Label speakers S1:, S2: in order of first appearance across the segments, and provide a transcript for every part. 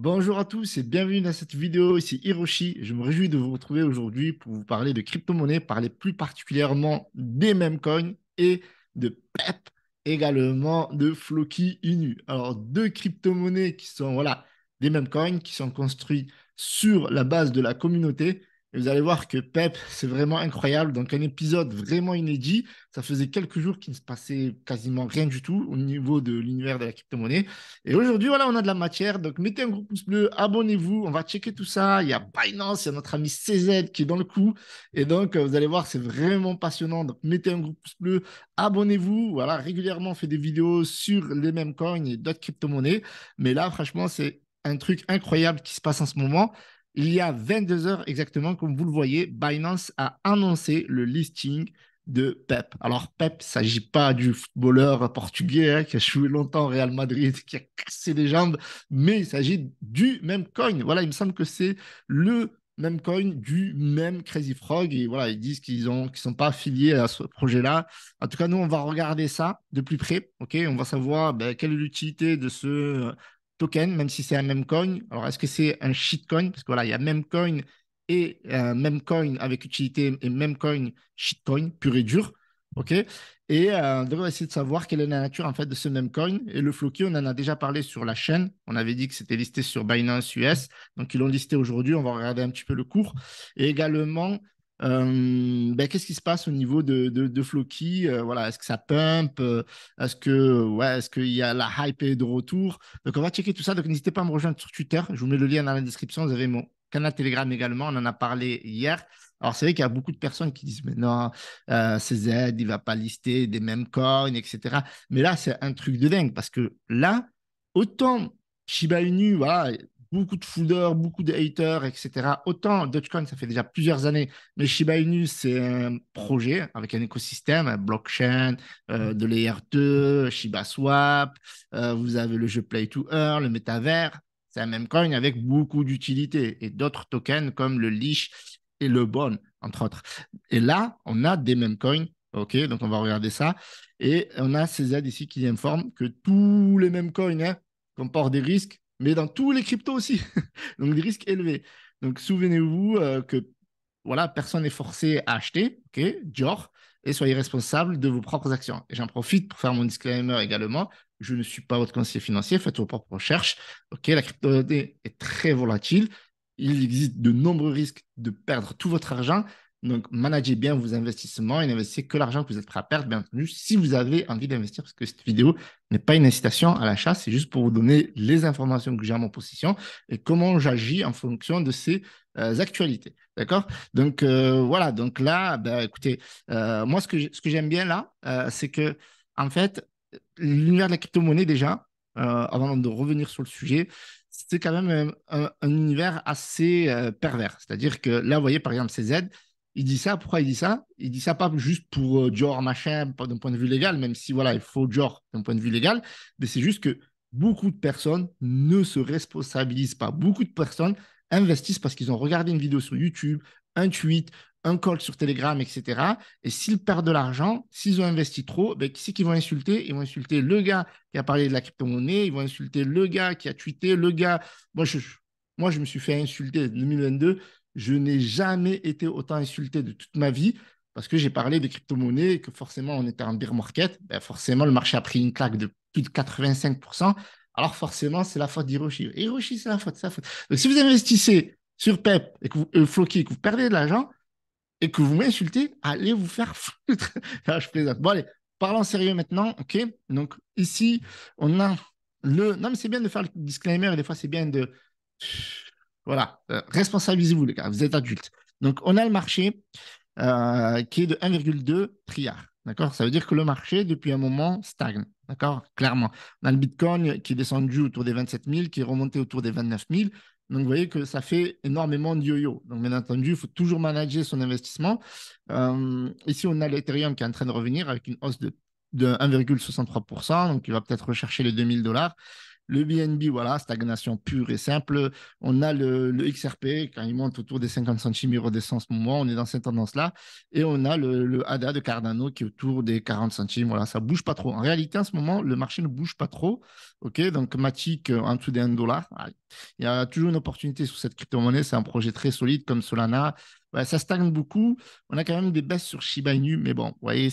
S1: Bonjour à tous et bienvenue dans cette vidéo. Ici Hiroshi. Je me réjouis de vous retrouver aujourd'hui pour vous parler de crypto-monnaies, parler plus particulièrement des meme coins et de PEP, également de Floki Inu. Alors, deux crypto-monnaies qui sont voilà, des meme coins qui sont construits sur la base de la communauté. Et vous allez voir que PEP, c'est vraiment incroyable. Donc, un épisode vraiment inédit. Ça faisait quelques jours qu'il ne se passait quasiment rien du tout au niveau de l'univers de la crypto-monnaie. Et aujourd'hui, voilà, on a de la matière. Donc, mettez un gros pouce bleu, abonnez-vous. On va checker tout ça. Il y a Binance, il y a notre ami CZ qui est dans le coup. Et donc, vous allez voir, c'est vraiment passionnant. Donc, mettez un gros pouce bleu, abonnez-vous. Voilà, régulièrement, on fait des vidéos sur les mêmes coins et d'autres crypto-monnaies. Mais là, franchement, c'est un truc incroyable qui se passe en ce moment. Il y a 22 heures exactement, comme vous le voyez, Binance a annoncé le listing de Pep. Alors, Pep, il ne s'agit pas du footballeur portugais qui a joué longtemps au Real Madrid, qui a cassé les jambes, mais il s'agit du même coin. Voilà, il me semble que c'est le même coin du même Crazy Frog. Et voilà, ils disent qu'ils ne sont pas affiliés à ce projet-là. En tout cas, nous, on va regarder ça de plus près. Ok, on va savoir quelle est l'utilité de ce token, même si c'est un même coin. Alors, est-ce que c'est un shitcoin? Parce que voilà, il y a même coin et même coin avec utilité et même coin shitcoin pur et dur. OK? Et on va essayer de savoir quelle est la nature en fait de ce même coin. Et le Floki, on en a déjà parlé sur la chaîne. On avait dit que c'était listé sur Binance US. Donc, ils l'ont listé aujourd'hui. On va regarder un petit peu le cours. Et également, qu'est-ce qui se passe au niveau de Floki? Voilà, est-ce que ça pump? Est-ce qu'il y a la hype est de retour? Donc, on va checker tout ça. Donc, n'hésitez pas à me rejoindre sur Twitter. Je vous mets le lien dans la description. Vous avez mon canal Telegram également. On en a parlé hier. Alors, c'est vrai qu'il y a beaucoup de personnes qui disent, mais non, CZ, il ne va pas lister des mêmes coins, etc. Mais là, c'est un truc de dingue parce que là, autant Shiba Inu, voilà, beaucoup de fooders, beaucoup de haters, etc. Autant Dogecoin, ça fait déjà plusieurs années, mais Shiba Inu, c'est un projet avec un écosystème, un blockchain, de layer 2, Shiba Swap, vous avez le jeu Play to Earn, le métavers. C'est un même coin avec beaucoup d'utilité et d'autres tokens comme le Leash et le Bond, entre autres. Et là, on a des mêmes coins. OK, donc on va regarder ça. Et on a CZ ici qui informe que tous les mêmes coins comportent des risques, mais dans tous les cryptos aussi. Donc des risques élevés. Donc souvenez-vous que voilà, personne n'est forcé à acheter, OK, Dior, et soyez responsable de vos propres actions. Et j'en profite pour faire mon disclaimer également. Je ne suis pas votre conseiller financier, faites vos propres recherches. OK, la crypto-monnaie est très volatile. Il existe de nombreux risques de perdre tout votre argent. Donc, managez bien vos investissements et n'investissez que l'argent que vous êtes prêt à perdre, bien entendu, si vous avez envie d'investir, parce que cette vidéo n'est pas une incitation à l'achat, c'est juste pour vous donner les informations que j'ai à mon possession et comment j'agis en fonction de ces actualités. D'accord? Donc, voilà. Donc là, écoutez, moi, ce que j'aime bien là, c'est que, en fait, l'univers de la crypto-monnaie, déjà, avant de revenir sur le sujet, c'est quand même un univers assez pervers. C'est-à-dire que là, vous voyez, par exemple, CZ, il dit ça. Pourquoi il dit ça? Il dit ça pas juste pour Dior, machin, pas d'un point de vue légal, même si, voilà, il faut Dior d'un point de vue légal, mais c'est juste que beaucoup de personnes ne se responsabilisent pas. Beaucoup de personnes investissent parce qu'ils ont regardé une vidéo sur YouTube, un tweet, un call sur Telegram, etc. Et s'ils perdent de l'argent, s'ils ont investi trop, qui c'est qu'ils vont insulter? Ils vont insulter le gars qui a parlé de la crypto-monnaie, ils vont insulter le gars qui a tweeté, le gars. Moi, je me suis fait insulter en 2022. Je n'ai jamais été autant insulté de toute ma vie parce que j'ai parlé de crypto-monnaie et que forcément, on était en bear market. Forcément, le marché a pris une claque de plus de 85%. Alors forcément, c'est la faute d'Hiroshi. Hiroshi, c'est la faute, c'est la faute. Donc, si vous investissez sur PEP et que vous, Floki, et que vous perdez de l'argent, et que vous m'insultez, allez vous faire foutre. Ah, je plaisante. Bon, allez, parlons sérieux maintenant. OK? Donc, ici, on a le. Non, mais c'est bien de faire le disclaimer et des fois, c'est bien de. Voilà. Responsabilisez-vous, les gars. Vous êtes adultes. Donc, on a le marché qui est de 1,2 trilliard. D'accord? Ça veut dire que le marché, depuis un moment, stagne. D'accord? Clairement. On a le Bitcoin qui est descendu autour des 27 000, qui est remonté autour des 29 000. Donc, vous voyez que ça fait énormément de yo-yo. Donc, bien entendu, il faut toujours manager son investissement. Ici, on a l'Ethereum qui est en train de revenir avec une hausse de 1,63%. Donc, il va peut-être rechercher les 2000 dollars. Le BNB, voilà, stagnation pure et simple. On a le XRP, quand il monte autour des 50 centimes, il redescend en ce moment. On est dans cette tendance-là. Et on a le ADA de Cardano qui est autour des 40 centimes. Voilà, ça ne bouge pas trop. En réalité, en ce moment, le marché ne bouge pas trop. OK, donc Matic en dessous des 1 dollar. Il y a toujours une opportunité sur cette crypto-monnaie. C'est un projet très solide comme Solana. Ouais, ça stagne beaucoup. On a quand même des baisses sur Shiba Inu, mais bon, vous voyez,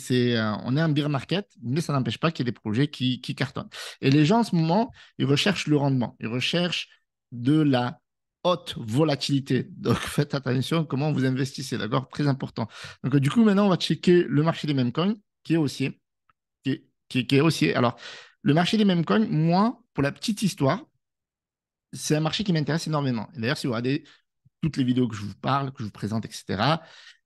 S1: on est un bear market, mais ça n'empêche pas qu'il y ait des projets qui cartonnent. Et les gens, en ce moment, ils recherchent le rendement. Ils recherchent de la haute volatilité. Donc, faites attention à comment vous investissez, d'accord? Très important. Donc, du coup, maintenant, on va checker le marché des meme coins, qui est haussier. Qui est haussier. Alors, le marché des meme coins, moi, pour la petite histoire, c'est un marché qui m'intéresse énormément. Et d'ailleurs, si vous regardez toutes les vidéos que je vous parle, que je vous présente, etc.,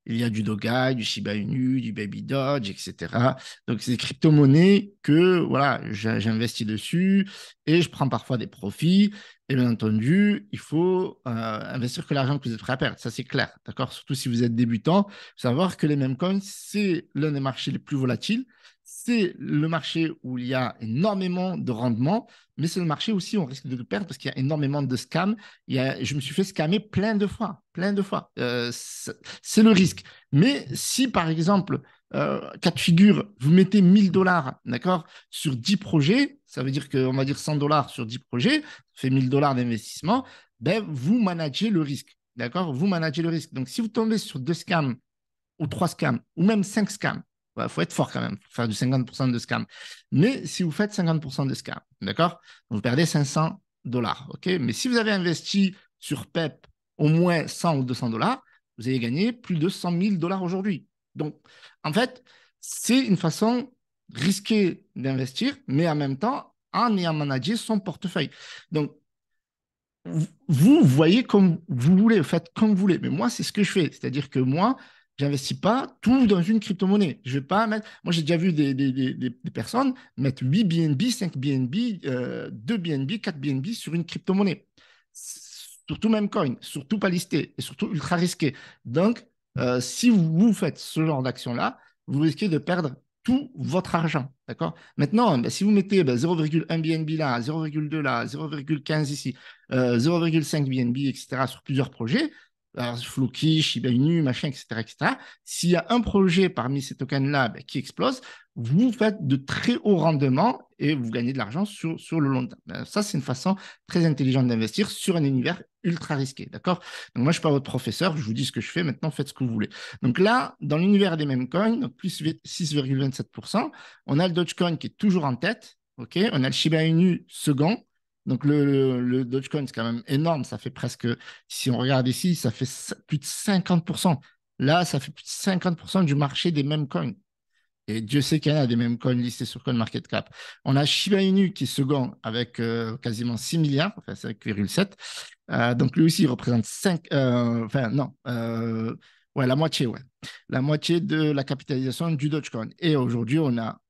S1: il y a du Doga, du Shiba Inu, du Baby Doge, etc. Donc, c'est des crypto-monnaies que voilà, j'investis dessus et je prends parfois des profits. Et bien entendu, il faut investir que l'argent que vous êtes prêt à perdre. Ça, c'est clair. D'accord? Surtout si vous êtes débutant. Il faut savoir que les mêmes coins, c'est l'un des marchés les plus volatiles. C'est le marché où il y a énormément de rendement, mais c'est le marché aussi où on risque de perdre parce qu'il y a énormément de scams. Je me suis fait scammer plein de fois, plein de fois. C'est le risque. Mais si, par exemple, cas de figure, vous mettez 1000 dollars, d'accord, sur 10 projets, ça veut dire qu'on va dire 100 dollars sur 10 projets, ça fait 1000 dollars d'investissement, ben, vous managez le risque, d'accord? Vous managez le risque. Donc, si vous tombez sur 2 scams ou 3 scams ou même 5 scams, il faut être fort quand même pour faire du 50% de scam. Mais si vous faites 50% de scam, d'accord, vous perdez 500 dollars. OK? Mais si vous avez investi sur PEP au moins 100 ou 200 dollars, vous allez gagner plus de 100 000 dollars aujourd'hui. Donc, en fait, c'est une façon risquée d'investir, mais en même temps, en ayant managé son portefeuille. Donc, vous voyez comme vous voulez, faites comme vous voulez. Mais moi, c'est ce que je fais. C'est-à-dire que moi, j'investis pas tout dans une crypto-monnaie. Je vais pas mettre. Moi, j'ai déjà vu des personnes mettre 8 BNB, 5 BNB, 2 BNB, 4 BNB sur une crypto-monnaie. Surtout même coin, surtout pas listé et surtout ultra risqué. Donc, si vous faites ce genre d'action-là, vous risquez de perdre tout votre argent. D'accord? Maintenant, ben, si vous mettez 0,1 BNB là, 0,2 là, 0,15 ici, 0,5 BNB, etc., sur plusieurs projets, alors Floki, Shiba Inu, machin, etc., etc. S'il y a un projet parmi ces tokens-là ben, qui explose, vous faites de très hauts rendements et vous gagnez de l'argent sur le long terme. Ben, ça, c'est une façon très intelligente d'investir sur un univers ultra risqué. D'accord? Donc, moi, je ne suis pas votre professeur, je vous dis ce que je fais, maintenant, faites ce que vous voulez. Donc là, dans l'univers des mêmes coins, donc plus 6,27%, on a le Dogecoin qui est toujours en tête. OK? On a le Shiba Inu second. Donc le Dogecoin, c'est quand même énorme. Ça fait presque, si on regarde ici, ça fait plus de 50%. Là, ça fait plus de 50% du marché des mêmes coins. Et Dieu sait qu'il y en a des mêmes coins listés sur CoinMarketCap. On a Shiba Inu qui est second avec quasiment 6 milliards, enfin 5,7. Donc lui aussi, il représente 5, enfin non, ouais, la moitié, ouais. La moitié de la capitalisation du Dogecoin. Et aujourd'hui, on a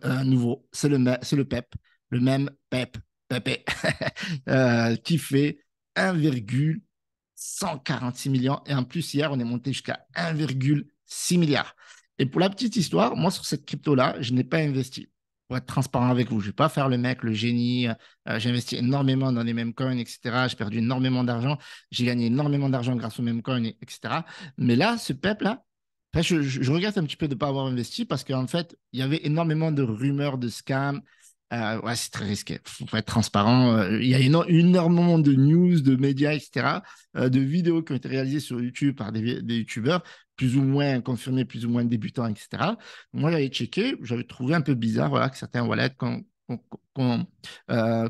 S1: un nouveau, c'est le PEP, le même PEP, PEP, qui fait 1,146 millions. Et en plus, hier, on est monté jusqu'à 1,6 milliard. Et pour la petite histoire, moi, sur cette crypto-là, je n'ai pas investi. Pour être transparent avec vous, je ne vais pas faire le mec, le génie. J'ai investi énormément dans les mêmes coins, etc. J'ai perdu énormément d'argent. J'ai gagné énormément d'argent grâce aux mêmes coins, etc. Mais là, ce PEP-là, enfin, je regrette un petit peu de ne pas avoir investi parce qu'en fait, il y avait énormément de rumeurs de scams. Ouais, c'est très risqué. Il faut être transparent. Il y a énormément de news, de médias, etc., de vidéos qui ont été réalisées sur YouTube par des YouTubeurs, plus ou moins confirmés, plus ou moins débutants, etc. Moi, j'avais checké, j'avais trouvé un peu bizarre voilà, que certains wallets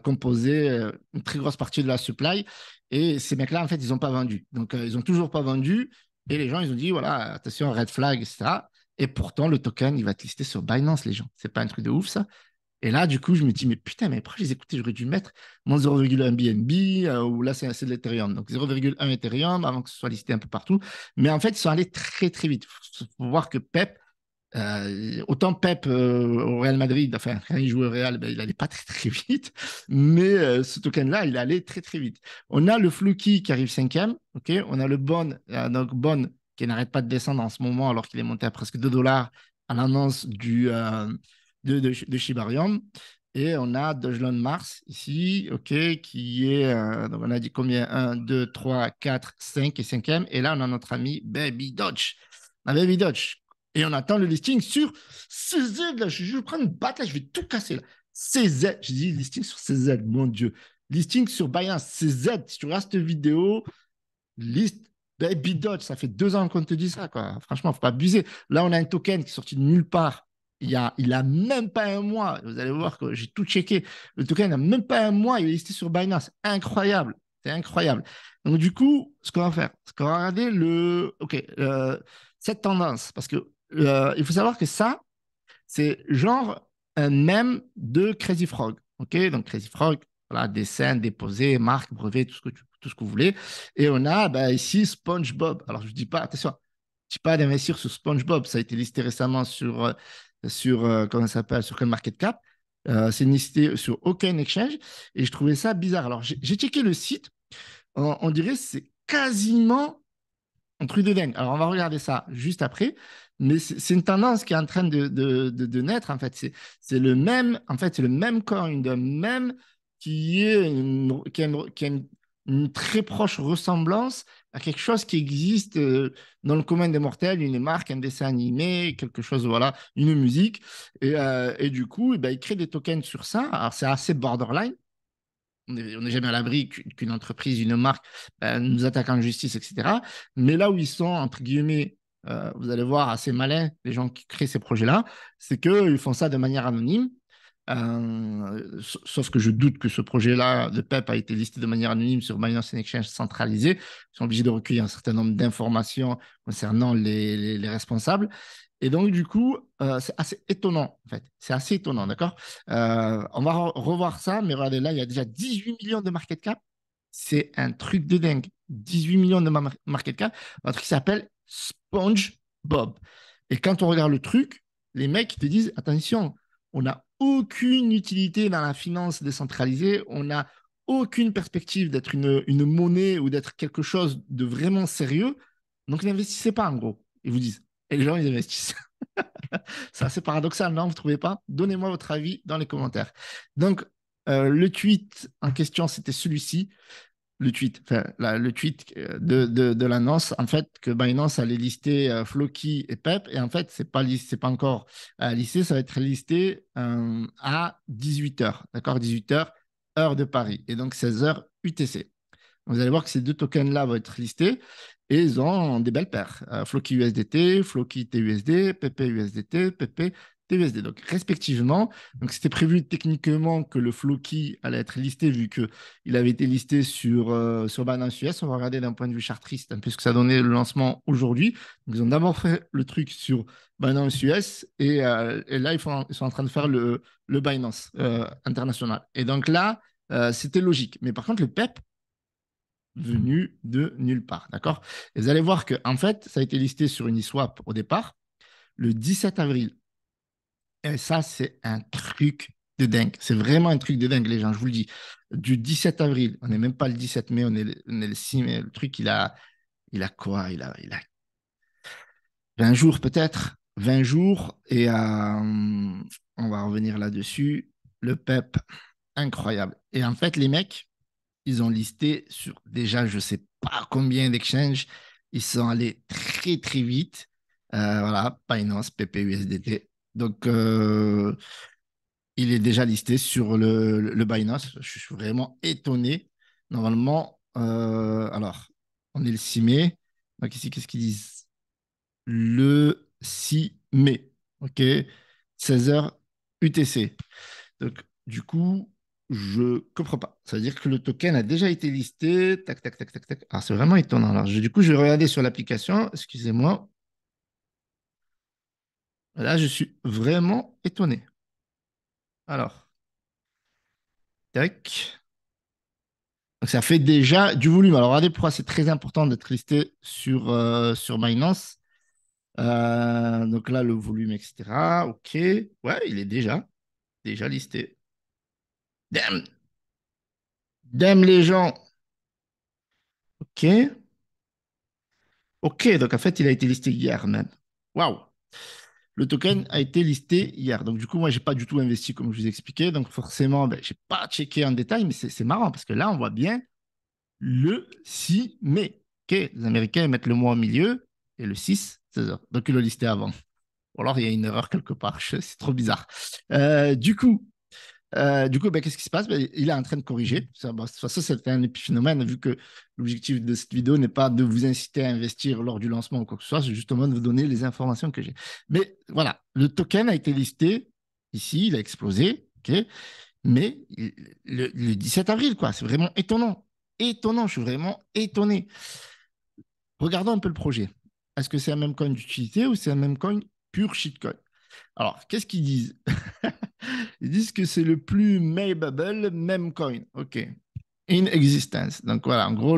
S1: composaient une très grosse partie de la supply. Et ces mecs-là, en fait, ils n'ont pas vendu. Donc, ils n'ont toujours pas vendu. Et les gens, ils ont dit, voilà, attention, red flag, etc. Et pourtant, le token, il va être listé sur Binance, les gens. C'est pas un truc de ouf, ça. Et là, du coup, je me dis, mais putain, mais pourquoi je les écoutais? J'aurais dû mettre mon 0,1 BNB, ou là, c'est de l'Ethereum. Donc, 0,1 Ethereum avant que ce soit listé un peu partout. Mais en fait, ils sont allés très, très vite. Il faut voir que Pep, autant Pep au Real Madrid, enfin, quand il jouait au Real, ben, il n'allait pas très, très vite. Mais ce token-là, il allait très, très vite. On a le Fluky qui arrive cinquième. OK. On a le Bon, donc Bon, qui n'arrête pas de descendre en ce moment alors qu'il est monté à presque 2 dollars à l'annonce de Shibarium. Et on a Dojlon Mars ici, OK, qui est, donc on a dit combien? Un, 2, 3, 4, 5 et cinquième. Et là, on a notre ami Baby Dodge. Baby Dodge. Et on attend le listing sur CZ. Là, je vais prendre une batte, là, je vais tout casser. Là. CZ. J'ai dit listing sur CZ, mon Dieu. Listing sur Binance, CZ. Si tu regardes cette vidéo, liste Baby Dodge, ça fait 2 ans qu'on te dit ça, quoi. Franchement, faut pas abuser. Là, on a un token qui est sorti de nulle part. Il a même pas un mois. Vous allez voir que j'ai tout checké. Le token n'a même pas un mois. Il est listé sur Binance. Incroyable. C'est incroyable. Donc, du coup, ce qu'on va faire, c'est qu'on va regarder OK, cette tendance. Parce que il faut savoir que ça, c'est genre un mème de Crazy Frog. OK? Donc, Crazy Frog, voilà, dessin, déposé, marque, brevet, tout ce que vous voulez. Et on a ici SpongeBob. Alors, je ne dis pas, attention, je ne dis pas d'investir sur SpongeBob. Ça a été listé récemment sur comment ça s'appelle, sur CoinMarketCap. C'est listé sur aucun exchange. Et je trouvais ça bizarre. Alors, j'ai checké le site. On dirait que c'est quasiment un truc de dingue. Alors, on va regarder ça juste après. Mais c'est une tendance qui est en train de naître, en fait. C'est le même, en fait, c'est le même coin, de même qui a une très proche ressemblance à quelque chose qui existe dans le commun des mortels, une marque, un dessin animé, quelque chose, voilà, une musique. Et du coup, eh ben, ils créent des tokens sur ça. Alors, c'est assez borderline. On n'est jamais à l'abri qu'une entreprise, une marque nous attaque en justice, etc. Mais là où ils sont, entre guillemets, vous allez voir, assez malins, les gens qui créent ces projets-là, c'est qu'ils font ça de manière anonyme. Sauf que je doute que ce projet-là de PEP a été listé de manière anonyme sur Binance Exchange centralisé. Ils sont obligés de recueillir un certain nombre d'informations concernant les responsables. Et donc, du coup, c'est assez étonnant, en fait. C'est assez étonnant, d'accord? On va revoir ça, mais regardez, là, il y a déjà 18 millions de market cap. C'est un truc de dingue. 18 millions de market cap. Un truc qui s'appelle SpongeBob. Et quand on regarde le truc, les mecs te disent, attention, on n'a aucune utilité dans la finance décentralisée, on n'a aucune perspective d'être une monnaie ou d'être quelque chose de vraiment sérieux. Donc, n'investissez pas, en gros. Ils vous disent. Et les gens, ils investissent. C'est assez paradoxal, non? Vous ne trouvez pas? Donnez-moi votre avis dans les commentaires. Donc, le tweet en question, c'était celui-ci. Le tweet de l'annonce, en fait, que Binance allait lister Floki et Pep. Et en fait, c'est pas encore listé, ça va être listé à 18h. D'accord? 18h, heure de Paris. Et donc 16h UTC. Vous allez voir que ces deux tokens-là vont être listés et ils ont des belles paires. Floki USDT, Floki TUSD, PP USDT, PP TUSD. Donc, respectivement, donc c'était prévu techniquement que le Floki allait être listé vu qu'il avait été listé sur Binance US. On va regarder d'un point de vue chartriste un peu ce que ça donnait le lancement aujourd'hui. Donc, ils ont d'abord fait le truc sur Binance US et là, ils sont en train de faire le Binance international. Et donc là, c'était logique. Mais par contre, le PEP, venu de nulle part. D'accord? Et vous allez voir que, en fait, ça a été listé sur Uniswap au départ, le 17 avril. Et ça, c'est un truc de dingue. C'est vraiment un truc de dingue, les gens, je vous le dis. Du 17 avril, on n'est même pas le 17 mai, on est le 6 mai. Le truc, il a quoi? Il a 20 jours peut-être, 20 jours. Et on va revenir là-dessus. Le PEP, incroyable. Et en fait, les mecs, ils ont listé sur déjà, je ne sais pas combien d'exchanges. Ils sont allés très, très vite. Voilà, Binance, PPUSDT. Donc, il est déjà listé sur le Binance. Je suis vraiment étonné. Normalement, alors, on est le 6 mai. Donc, ici, qu'est-ce qu'ils disent? Le 6 mai. OK? 16h UTC. Donc, du coup, je comprends pas. Ça veut dire que le token a déjà été listé. Tac, tac, tac, tac, tac. Alors, c'est vraiment étonnant. Alors, du coup, je vais regarder sur l'application. Excusez-moi. Là, je suis vraiment étonné. Alors, tac. Donc, ça fait déjà du volume. Alors, regardez pourquoi c'est très important d'être listé sur Binance. Donc là, le volume, etc. OK. Ouais, il est déjà listé. Damn, damn les gens. OK. OK, donc en fait, il a été listé hier même. Waouh. Le token a été listé hier. Donc, du coup, moi, je n'ai pas du tout investi comme je vous ai expliqué. Donc, forcément, ben, je n'ai pas checké en détail, mais c'est marrant parce que là, on voit bien le 6 mai. Ok, les Américains mettent le mois au milieu et le 6, 16 heures. Donc, ils l'ont listé avant. Ou alors, il y a une erreur quelque part. C'est trop bizarre. Du coup, ben, qu'est-ce qui se passe? Ben, il est en train de corriger. Ça, bon, de toute façon, c'est un épiphénomène, vu que l'objectif de cette vidéo n'est pas de vous inciter à investir lors du lancement ou quoi que ce soit, c'est justement de vous donner les informations que j'ai. Mais voilà, le token a été listé ici, il a explosé, ok? Mais le 17 avril, quoi, c'est vraiment étonnant. Étonnant, je suis vraiment étonné. Regardons un peu le projet. Est-ce que c'est un même coin d'utilité ou c'est un même coin pur shitcoin? Alors, qu'est-ce qu'ils disent? Ils disent que c'est le plus makeable meme coin. OK. In existence. Donc voilà, en gros,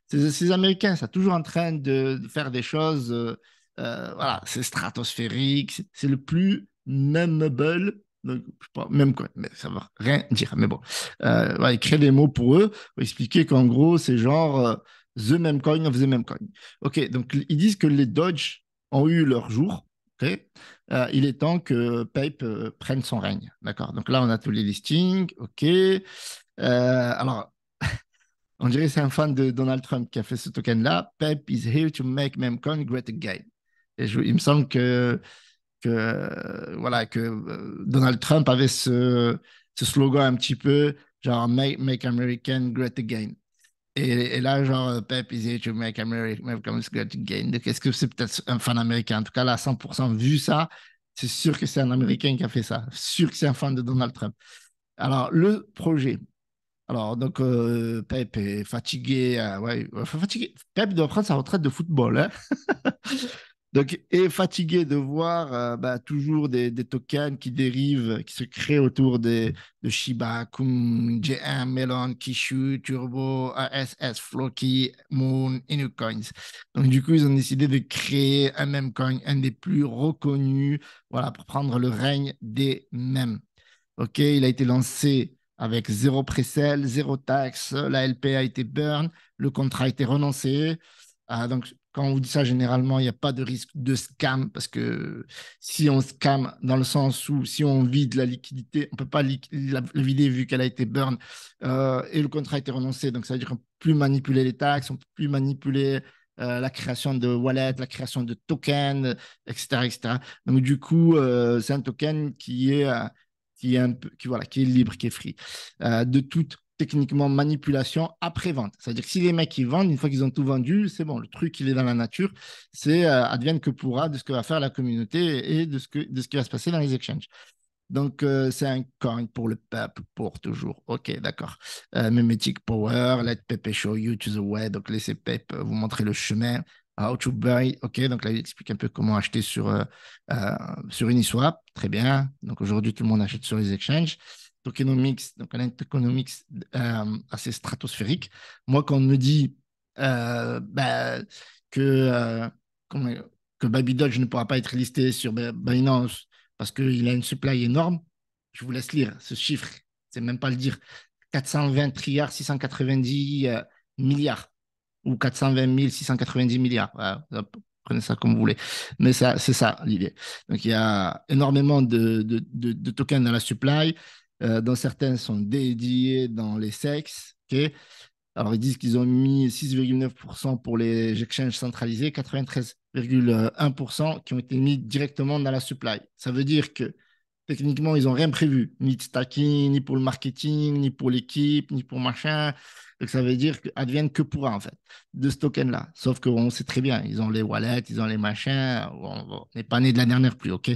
S1: ces Américains sont toujours en train de faire des choses. Voilà, c'est stratosphérique. C'est le plus memeable. Donc, je sais pas, même coin, mais ça ne va rien dire. Mais bon, voilà, ils créent des mots pour eux, pour expliquer qu'en gros, c'est genre the meme coin of the meme coin. OK, donc ils disent que les Dodge ont eu leur jour. OK, il est temps que Pape prenne son règne. D'accord. Donc là, on a tous les listings. OK. Alors, on dirait que c'est un fan de Donald Trump qui a fait ce token-là. Pape is here to make Memcoin great again. Et il me semble voilà, que Donald Trump avait ce slogan un petit peu genre make American great again. Et là, genre, Pep is here to make America great again. Donc, est-ce que c'est peut-être un fan américain? En tout cas, là, 100% vu ça, c'est sûr que c'est un Américain qui a fait ça. Sûr que c'est un fan de Donald Trump. Alors, le projet. Alors, donc, Pep est fatigué. Ouais, fatigué. Pep doit prendre sa retraite de football. Hein. Donc, est fatigué de voir bah, toujours des tokens qui dérivent, qui se créent autour de Shiba, Kun, J1, Melon, Kishu, Turbo, ASS, Floki, Moon, Inucoins. Donc, du coup, ils ont décidé de créer un meme coin, un des plus reconnus, voilà, pour prendre le règne des mèmes. OK, il a été lancé avec zéro presell, zéro taxe, la LP a été burn, le contrat a été renoncé. Donc, quand on vous dit ça, généralement, il n'y a pas de risque de scam parce que si on scam dans le sens où si on vide la liquidité, on ne peut pas la vider vu qu'elle a été burn et le contrat a été renoncé. Donc, ça veut dire qu'on ne peut plus manipuler les taxes, on ne peut plus manipuler la création de wallet, la création de tokens, etc., etc. Donc, du coup, c'est un token voilà, qui est libre, qui est free, de toute techniquement manipulation après-vente. C'est-à-dire que si les mecs ils vendent, une fois qu'ils ont tout vendu, c'est bon, le truc il est dans la nature, c'est advienne que pourra de ce que va faire la communauté et de ce qui va se passer dans les exchanges. Donc, c'est un coin pour le peuple, pour toujours. OK, d'accord. Memetic Power, let Pepe show you to the way. Donc, laissez Pepe vous montrer le chemin. How to buy. OK, donc là, il explique un peu comment acheter sur Uniswap. Très bien. Donc, aujourd'hui, tout le monde achète sur les exchanges. Tokenomics, donc un tokenomics assez stratosphérique. Moi, quand on me dit bah, que, comment- que Baby Dodge ne pourra pas être listé sur Binance parce qu'il a une supply énorme. Je vous laisse lire ce chiffre, c'est même pas le dire. 420 trilliards, 690 milliards ou 420 690 milliards. Voilà, prenez ça comme vous voulez. Mais ça, c'est ça l'idée. Donc il y a énormément de tokens dans la supply, dont certains sont dédiés dans les SEX. OK. Alors, ils disent qu'ils ont mis 6,9% pour les exchanges centralisés, 93,1% qui ont été mis directement dans la supply. Ça veut dire que techniquement, ils n'ont rien prévu, ni de stacking, ni pour le marketing, ni pour l'équipe, ni pour machin. Donc, ça veut dire qu'advienne que pourra, en fait, de ce token-là. Sauf qu'on sait très bien, ils ont les wallets, ils ont les machins. On n'est pas né de la dernière pluie, OK?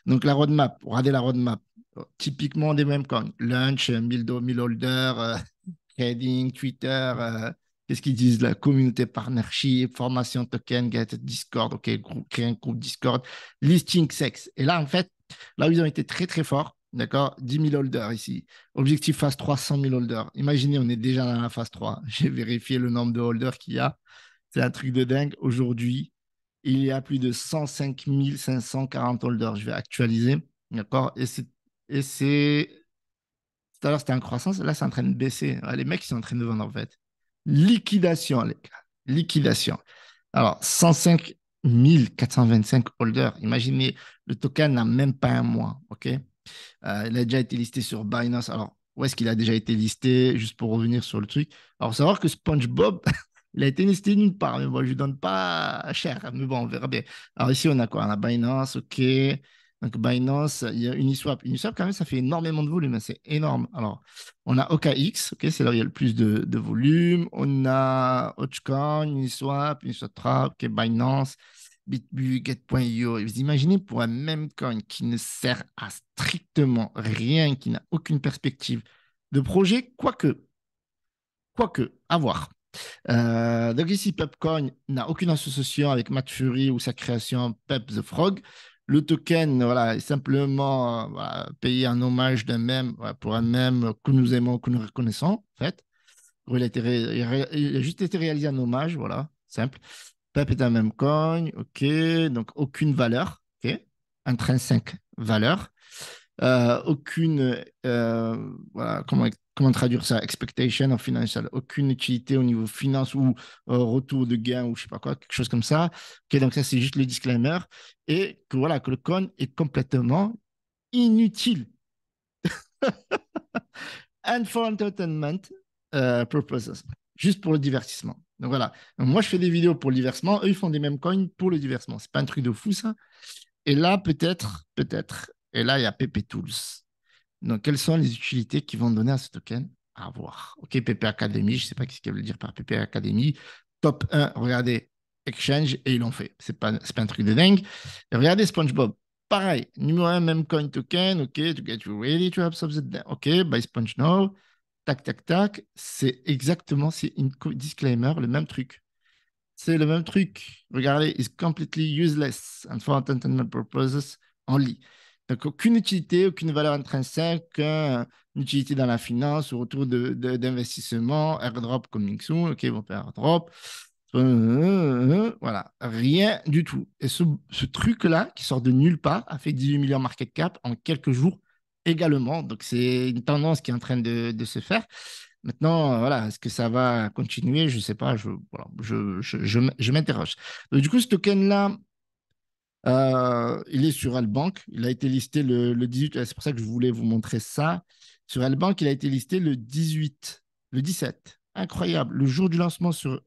S1: Donc, la roadmap, regardez la roadmap. Typiquement des mêmes coins. Lunch, 1000 holders, trading, Twitter, qu'est-ce qu'ils disent? La communauté partnership, formation token, get Discord, OK, créer un groupe Discord, listing sex. Et là, en fait, là où ils ont été très, très forts, d'accord, 10 000 holders ici. Objectif phase 3, 100 000 holders. Imaginez, on est déjà dans la phase 3. J'ai vérifié le nombre de holders qu'il y a. C'est un truc de dingue. Aujourd'hui, il y a plus de 105 540 holders. Je vais actualiser, d'accord, et c'est tout à l'heure, c'était en croissance. Là, c'est en train de baisser. Les mecs, ils sont en train de vendre, en fait. Liquidation, les gars. Liquidation. Alors, 105. 1425 holders. Imaginez, le token n'a même pas un mois. OK? Il a déjà été listé sur Binance. Alors, où est-ce qu'il a déjà été listé? Juste pour revenir sur le truc. Alors, savoir que SpongeBob, il a été listé nulle part. Mais bon, je ne lui donne pas cher. Mais bon, on verra bien. Alors, ici, on a quoi? On a Binance, OK. Donc, Binance, il y a Uniswap. Uniswap, quand même, ça fait énormément de volume, hein. C'est énorme. Alors, on a OKX, OK, c'est là où il y a le plus de volume. On a Dogecoin, Uniswap, Uniswap Trap, OK, Binance. Bitbu, Get.io. Vous imaginez pour un même coin qui ne sert à strictement rien, qui n'a aucune perspective de projet, quoique, à voir. Donc ici, Pepcoin n'a aucune association avec Matt Fury ou sa création Pep the Frog. Le token, voilà, est simplement voilà, payé un hommage d'un même, voilà, pour un même que nous aimons, que nous reconnaissons, en fait. Il a juste été réalisé en hommage, voilà, simple. Pep est un même coin, ok, donc aucune valeur, ok, intrinsèque valeur. Aucune, voilà, comment traduire ça? Expectation of financial, aucune utilité au niveau finance ou retour de gain ou je sais pas quoi, quelque chose comme ça. Ok, donc ça c'est juste le disclaimer et que voilà que le coin est complètement inutile. And for entertainment purposes, juste pour le divertissement. Donc voilà. Donc, moi je fais des vidéos pour le divertissement, eux ils font des mêmes coins pour le divertissement. C'est pas un truc de fou ça. Et là peut-être. Et là il y a PP Tools. Donc, quelles sont les utilités qui vont donner à ce token? À voir. OK, PP Academy, je ne sais pas ce qu'ils veulent dire par PP Academy. Top 1, regardez, Exchange, et ils l'ont fait. C'est pas un truc de dingue. Et regardez SpongeBob. Pareil, numéro 1, même coin token, OK, to get you ready to absorb the... OK, buy Sponge now. Tac, tac, tac. C'est une disclaimer, le même truc. C'est le même truc. Regardez, is completely useless and for entertainment purposes only. Donc, aucune utilité, aucune valeur intrinsèque, une utilité dans la finance, ou retour d'investissement, airdrop coming soon, ok, bon, airdrop, voilà, rien du tout. Et ce truc-là, qui sort de nulle part, a fait 18 millions market cap en quelques jours également. Donc, c'est une tendance qui est en train de se faire. Maintenant, voilà, est-ce que ça va continuer? Je ne sais pas, voilà, je m'interroge. Donc, du coup, ce token-là, il est sur Albank. Il a été listé le 18. C'est pour ça que je voulais vous montrer ça. Sur Albank, il a été listé le 18, le 17. Incroyable. Le jour du lancement sur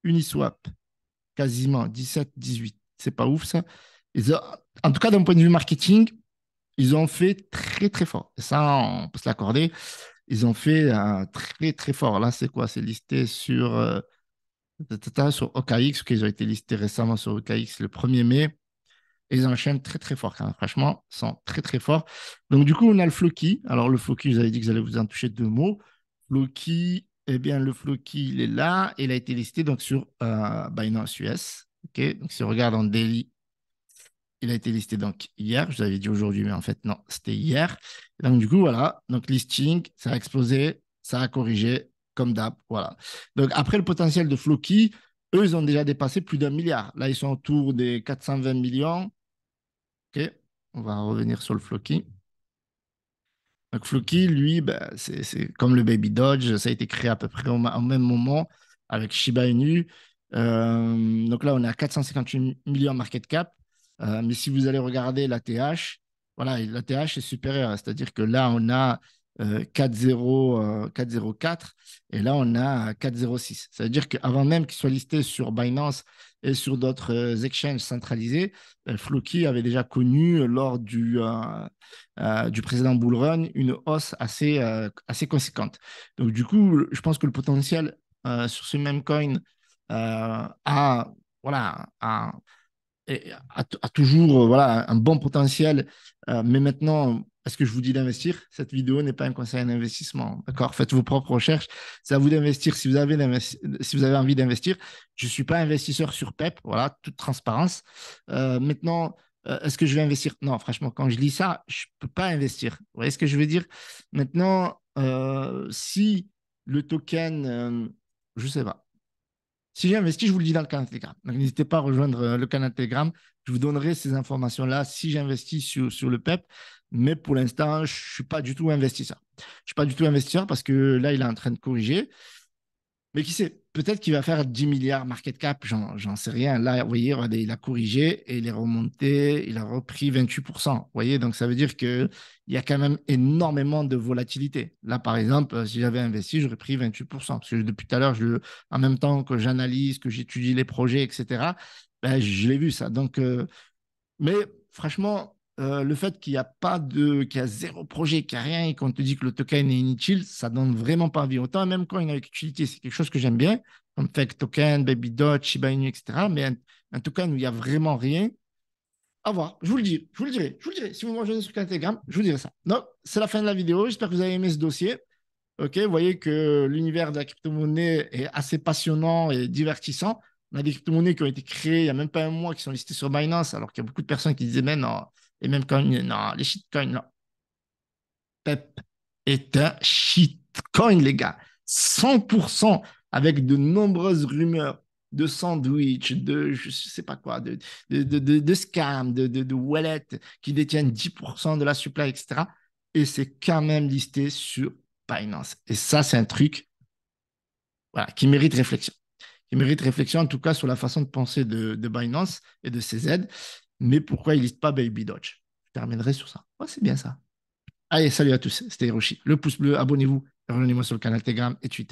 S1: Uniswap, quasiment 17-18. C'est pas ouf ça. En tout cas, d'un point de vue marketing, ils ont fait très très fort. Et ça, on peut se l'accorder. Ils ont fait très très fort. Là, c'est quoi? C'est listé sur OKX, qu'ils ont été listés récemment sur OKX le 1er mai. Et ils enchaînent très très fort quand même. Franchement, ils sont très très forts. Donc du coup, on a le Floki. Alors le Floki, je vous avais dit que vous allez vous en toucher deux mots. Floki, eh bien le Floki, il est là. Il a été listé donc sur Binance US. Ok, donc si on regarde en daily, il a été listé donc hier. Je vous avais dit aujourd'hui, mais en fait non, c'était hier. Et donc du coup, voilà. Donc listing, ça a explosé, ça a corrigé comme d'hab. Voilà. Donc après le potentiel de Floki, eux, ils ont déjà dépassé plus d'un milliard. Là, ils sont autour des 420 millions. OK, on va revenir sur le Floki. Donc Floki, lui, ben, c'est comme le Baby Dodge, ça a été créé à peu près au même moment avec Shiba Inu. Donc là, on est à 458 millions market cap. Mais si vous allez regarder l'ATH, voilà, l'ATH est supérieur. C'est-à-dire que là, on a 4,04 et là, on a 4,06. Ça veut dire qu'avant même qu'il soit listé sur Binance et sur d'autres exchanges centralisés, Floki avait déjà connu lors du précédent bull run une hausse assez conséquente. Donc, du coup, je pense que le potentiel sur ce même coin voilà, a toujours voilà, un bon potentiel. Mais maintenant, est-ce que je vous dis d'investir? Cette vidéo n'est pas un conseil d'investissement. D'accord? Faites vos propres recherches. C'est à vous d'investir si vous avez envie d'investir. Je ne suis pas investisseur sur PEP. Voilà, toute transparence. Maintenant, est-ce que je vais investir? Non, franchement, quand je lis ça, je ne peux pas investir. Vous voyez ce que je veux dire? Maintenant, si le token, je ne sais pas. Si j'ai investi, je vous le dis dans le canal Telegram. Donc, n'hésitez pas à rejoindre le canal Telegram. Je vous donnerai ces informations-là si j'investis sur le PEP. Mais pour l'instant, je ne suis pas du tout investisseur. Je ne suis pas du tout investisseur parce que là, il est en train de corriger. Mais qui sait? peut-être qu'il va faire 10 milliards market cap, j'en sais rien. Là, vous voyez, regardez, il a corrigé et il est remonté, il a repris 28%. Vous voyez, donc ça veut dire qu'il y a quand même énormément de volatilité. Là, par exemple, si j'avais investi, j'aurais pris 28%. Parce que depuis tout à l'heure, en même temps que j'analyse, que j'étudie les projets, etc., ben, je l'ai vu ça. Donc, mais franchement, le fait qu'il y a zéro projet, qu'il n'y a rien et qu'on te dit que le token est inutile, ça donne vraiment pas envie. Autant même quand il avec utilité, c'est quelque chose que j'aime bien, comme Fake Token, Baby Dot, Shiba Inu, etc. Mais un token où il n'y a vraiment rien, à voir. Je vous le dis, je vous le dirai, je vous le dirai. Si vous me rejoignez sur Telegram, je vous dirai ça. Donc, c'est la fin de la vidéo. J'espère que vous avez aimé ce dossier. Ok, vous voyez que l'univers de la crypto-monnaie est assez passionnant et divertissant. On a des crypto-monnaies qui ont été créées il n'y a même pas un mois, qui sont listées sur Binance, alors qu'il y a beaucoup de personnes qui disaient, mais non, et même quand, non, les shitcoins, non. PEP est un shitcoin, les gars. 100% avec de nombreuses rumeurs de sandwich, de je sais pas quoi, de scam, de wallet qui détiennent 10% de la supply, etc. Et c'est quand même listé sur Binance. Et ça, c'est un truc voilà, qui mérite réflexion. Qui mérite réflexion, en tout cas, sur la façon de penser de Binance et de ses aides. Mais pourquoi ils ne listent pas Baby Doge? Je terminerai sur ça. Oh, c'est bien ça. Allez, salut à tous, c'était Hiroshi. Le pouce bleu, abonnez-vous, rejoignez-moi sur le canal Telegram et Twitter.